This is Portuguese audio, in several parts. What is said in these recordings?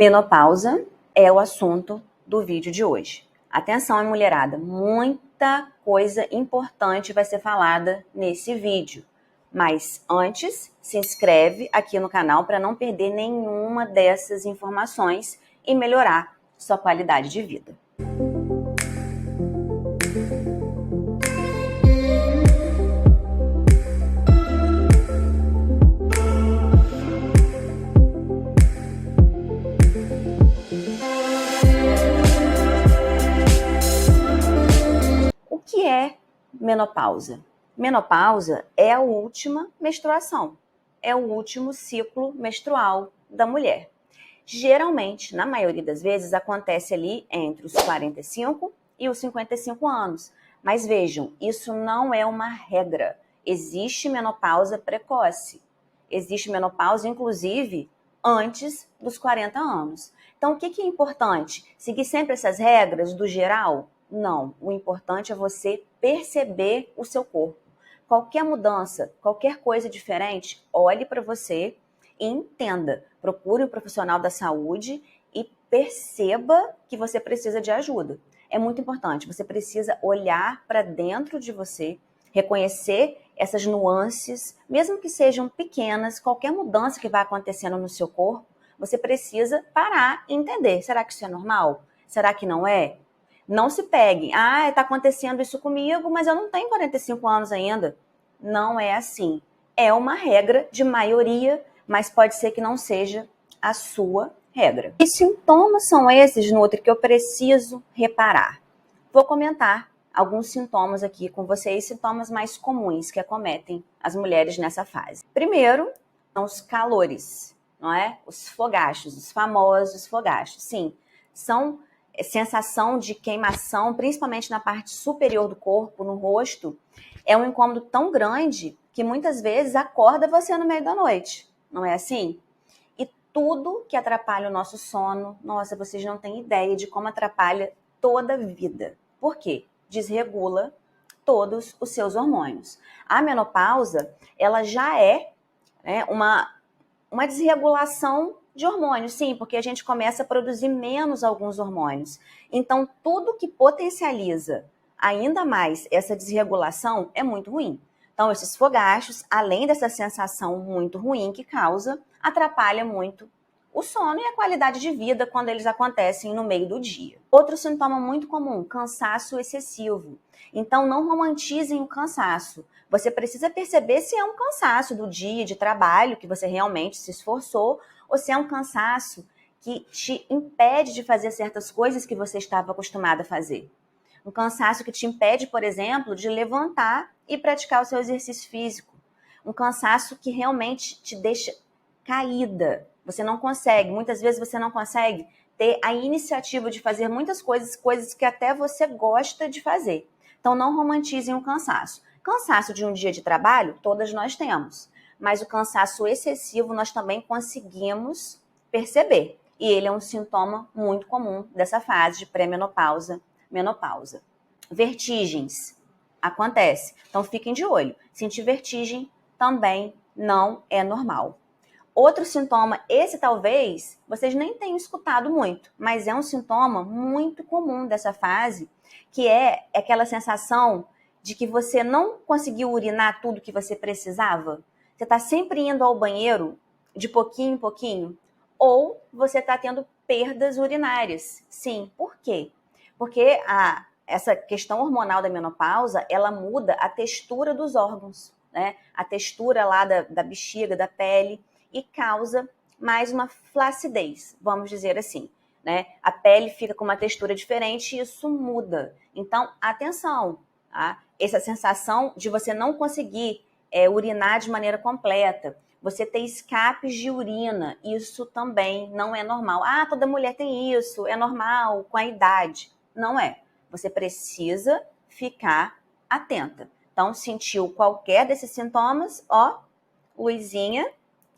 Menopausa é o assunto do vídeo de hoje. Atenção, mulherada, muita coisa importante vai ser falada nesse vídeo. Mas antes, se inscreve aqui no canal para não perder nenhuma dessas informações e melhorar sua qualidade de vida. O que é menopausa? Menopausa é a última menstruação, é o último ciclo menstrual da mulher. Geralmente, na maioria das vezes, acontece ali entre os 45 e os 55 anos. Mas vejam, isso não é uma regra. Existe menopausa precoce. Existe menopausa, inclusive, antes dos 40 anos. Então, o que é importante? Seguir sempre essas regras do geral? Não. O importante é você perceber o seu corpo. Qualquer mudança, qualquer coisa diferente, olhe para você e entenda. Procure um profissional da saúde e perceba que você precisa de ajuda. É muito importante. Você precisa olhar para dentro de você, reconhecer essas nuances, mesmo que sejam pequenas, qualquer mudança que vai acontecendo no seu corpo, você precisa parar e entender. Será que isso é normal? Será que não é? Não se pegue. Está acontecendo isso comigo, mas eu não tenho 45 anos ainda. Não é assim. É uma regra de maioria, mas pode ser que não seja a sua regra. Que sintomas são esses, Nutri, que eu preciso reparar? Vou comentar alguns sintomas aqui com vocês, sintomas mais comuns que acometem as mulheres nessa fase. Primeiro, são os calores, não é? Os fogachos, os famosos fogachos. Sim, são sensação de queimação, principalmente na parte superior do corpo, no rosto. É um incômodo tão grande que muitas vezes acorda você no meio da noite. Não é assim? E tudo que atrapalha o nosso sono, nossa, vocês não têm ideia de como atrapalha toda a vida. Por quê? Desregula todos os seus hormônios. A menopausa, ela já é, né, uma desregulação de hormônios, sim, porque a gente começa a produzir menos alguns hormônios. Então, tudo que potencializa ainda mais essa desregulação é muito ruim. Então, esses fogachos, além dessa sensação muito ruim que causa, atrapalha muito o sono e a qualidade de vida quando eles acontecem no meio do dia. Outro sintoma muito comum, cansaço excessivo. Então, não romantizem o cansaço. Você precisa perceber se é um cansaço do dia de trabalho, que você realmente se esforçou, ou se é um cansaço que te impede de fazer certas coisas que você estava acostumado a fazer. Um cansaço que te impede, por exemplo, de levantar e praticar o seu exercício físico. Um cansaço que realmente te deixa caída. Você não consegue, muitas vezes você não consegue ter a iniciativa de fazer muitas coisas que até você gosta de fazer. Então não romantizem o cansaço. Cansaço de um dia de trabalho, todas nós temos. Mas o cansaço excessivo nós também conseguimos perceber. E ele é um sintoma muito comum dessa fase de pré-menopausa, menopausa. Vertigens. Acontece. Então fiquem de olho. Sentir vertigem também não é normal. Outro sintoma, esse talvez vocês nem tenham escutado muito, mas é um sintoma muito comum dessa fase, que é aquela sensação de que você não conseguiu urinar tudo que você precisava. Você está sempre indo ao banheiro de pouquinho em pouquinho, ou você está tendo perdas urinárias. Sim, por quê? Porque essa questão hormonal da menopausa, ela muda a textura dos órgãos, né? A textura lá da bexiga, da pele, e causa mais uma flacidez, vamos dizer assim, né? A pele fica com uma textura diferente e isso muda. Então, atenção, tá? Essa sensação de você não conseguir urinar de maneira completa, você ter escapes de urina, isso também não é normal. Toda mulher tem isso, é normal com a idade. Não é. Você precisa ficar atenta. Então, sentiu qualquer desses sintomas, luzinha,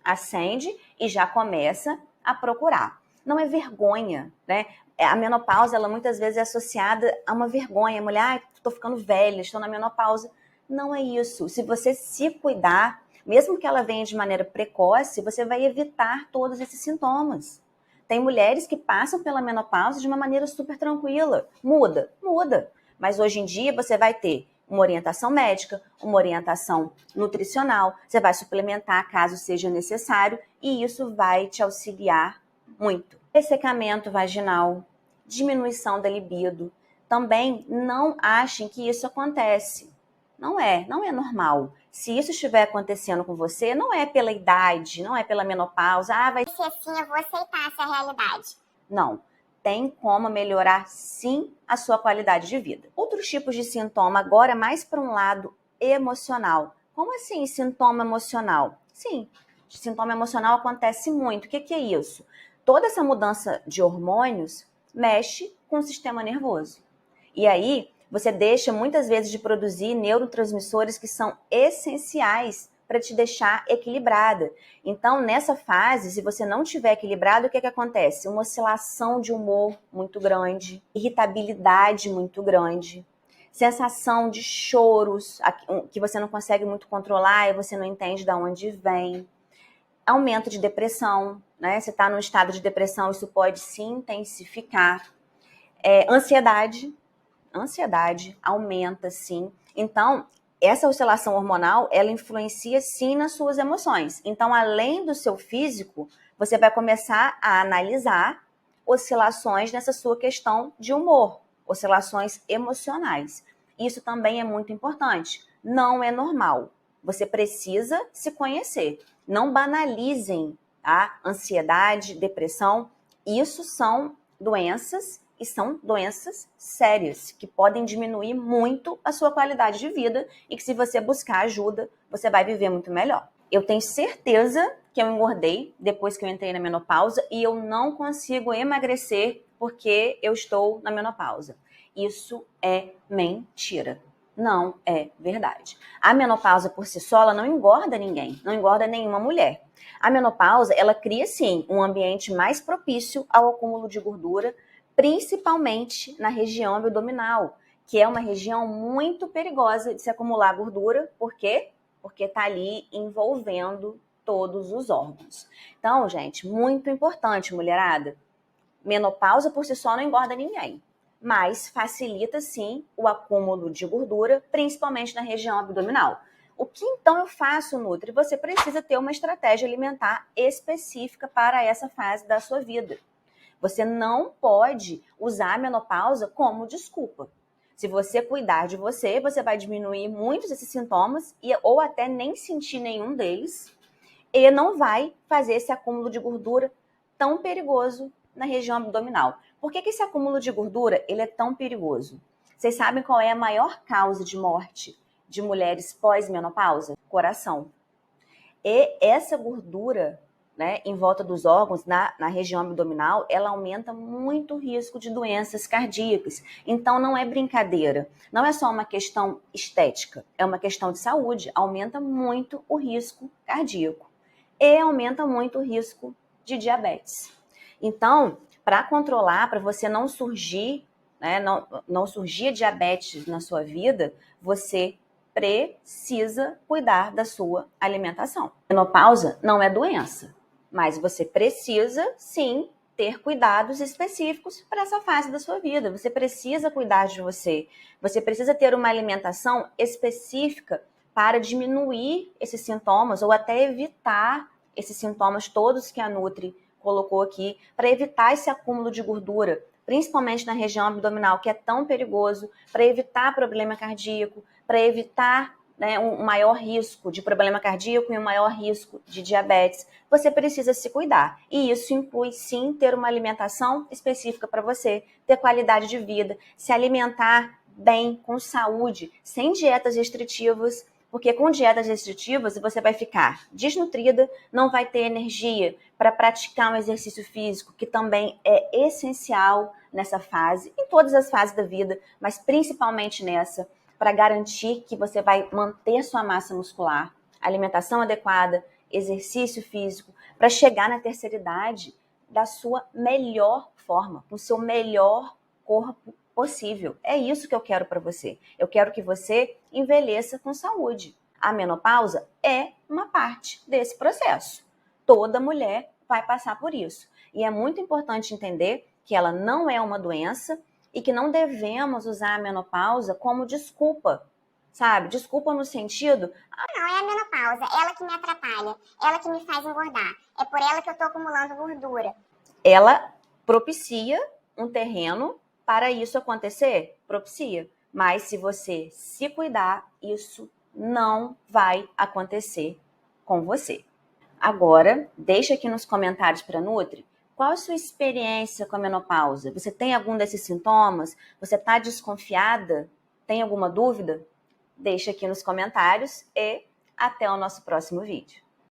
acende e já começa a procurar. Não é vergonha, né? A menopausa, ela muitas vezes é associada a uma vergonha. A mulher, estou ficando velha, estou na menopausa. Não é isso. Se você se cuidar, mesmo que ela venha de maneira precoce, você vai evitar todos esses sintomas. Tem mulheres que passam pela menopausa de uma maneira super tranquila. Muda, muda. Mas hoje em dia você vai ter uma orientação médica, uma orientação nutricional, você vai suplementar caso seja necessário e isso vai te auxiliar muito. Ressecamento vaginal, diminuição da libido. Também não achem que isso acontece. Não é normal. Se isso estiver acontecendo com você, não é pela idade, não é pela menopausa. Vai ser assim, eu vou aceitar essa realidade. Não. Tem como melhorar, sim, a sua qualidade de vida. Outros tipos de sintoma, agora mais para um lado emocional. Como assim, sintoma emocional? Sim, sintoma emocional acontece muito. O que é isso? Toda essa mudança de hormônios mexe com o sistema nervoso. E aí, você deixa muitas vezes de produzir neurotransmissores que são essenciais para te deixar equilibrada. Então, nessa fase, se você não estiver equilibrado, o que acontece? Uma oscilação de humor muito grande, irritabilidade muito grande, sensação de choros que você não consegue muito controlar e você não entende de onde vem, aumento de depressão, né? Você está num estado de depressão, isso pode se intensificar. Ansiedade aumenta, sim. Então, essa oscilação hormonal, ela influencia, sim, nas suas emoções. Então, além do seu físico, você vai começar a analisar oscilações nessa sua questão de humor, oscilações emocionais. Isso também é muito importante. Não é normal. Você precisa se conhecer. Não banalizem, tá? Ansiedade, depressão. Isso são doenças e são doenças sérias, que podem diminuir muito a sua qualidade de vida e que se você buscar ajuda, você vai viver muito melhor. Eu tenho certeza que eu engordei depois que eu entrei na menopausa e eu não consigo emagrecer porque eu estou na menopausa. Isso é mentira. Não é verdade. A menopausa por si só, ela não engorda ninguém, não engorda nenhuma mulher. A menopausa, ela cria sim um ambiente mais propício ao acúmulo de gordura, principalmente na região abdominal, que é uma região muito perigosa de se acumular gordura. Por quê? Porque está ali envolvendo todos os órgãos. Então, gente, muito importante, mulherada. Menopausa por si só não engorda ninguém, mas facilita sim o acúmulo de gordura, principalmente na região abdominal. O que então eu faço, Nutri? Você precisa ter uma estratégia alimentar específica para essa fase da sua vida. Você não pode usar a menopausa como desculpa. Se você cuidar de você, você vai diminuir muitos desses sintomas ou até nem sentir nenhum deles e não vai fazer esse acúmulo de gordura tão perigoso na região abdominal. Por que esse acúmulo de gordura ele é tão perigoso? Vocês sabem qual é a maior causa de morte de mulheres pós-menopausa? Coração. E essa gordura, né, em volta dos órgãos, na região abdominal, ela aumenta muito o risco de doenças cardíacas. Então, não é brincadeira. Não é só uma questão estética, é uma questão de saúde. Aumenta muito o risco cardíaco e aumenta muito o risco de diabetes. Então, para controlar, para você não surgir, né, não surgir diabetes na sua vida, você precisa cuidar da sua alimentação. Menopausa não é doença, mas você precisa, sim, ter cuidados específicos para essa fase da sua vida. Você precisa cuidar de você. Você precisa ter uma alimentação específica para diminuir esses sintomas ou até evitar esses sintomas todos que a Nutri colocou aqui, para evitar esse acúmulo de gordura, principalmente na região abdominal, que é tão perigoso, para evitar problema cardíaco, para evitar, né, um maior risco de problema cardíaco e um maior risco de diabetes. Você precisa se cuidar. E isso inclui, sim, ter uma alimentação específica para você, ter qualidade de vida, se alimentar bem, com saúde, sem dietas restritivas, porque com dietas restritivas você vai ficar desnutrida, não vai ter energia para praticar um exercício físico, que também é essencial nessa fase, em todas as fases da vida, mas principalmente nessa, para garantir que você vai manter sua massa muscular, alimentação adequada, exercício físico, para chegar na terceira idade da sua melhor forma, com o seu melhor corpo possível. É isso que eu quero para você. Eu quero que você envelheça com saúde. A menopausa é uma parte desse processo. Toda mulher vai passar por isso. E é muito importante entender que ela não é uma doença e que não devemos usar a menopausa como desculpa, sabe? Desculpa no sentido, Não, é a menopausa, ela que me atrapalha, ela que me faz engordar. É por ela que eu tô acumulando gordura. ela propicia um terreno para isso acontecer? Propicia. Mas se você se cuidar, isso não vai acontecer com você. Agora, deixa aqui nos comentários para a Nutri qual a sua experiência com a menopausa. Você tem algum desses sintomas? Você está desconfiada? Tem alguma dúvida? Deixa aqui nos comentários e até o nosso próximo vídeo.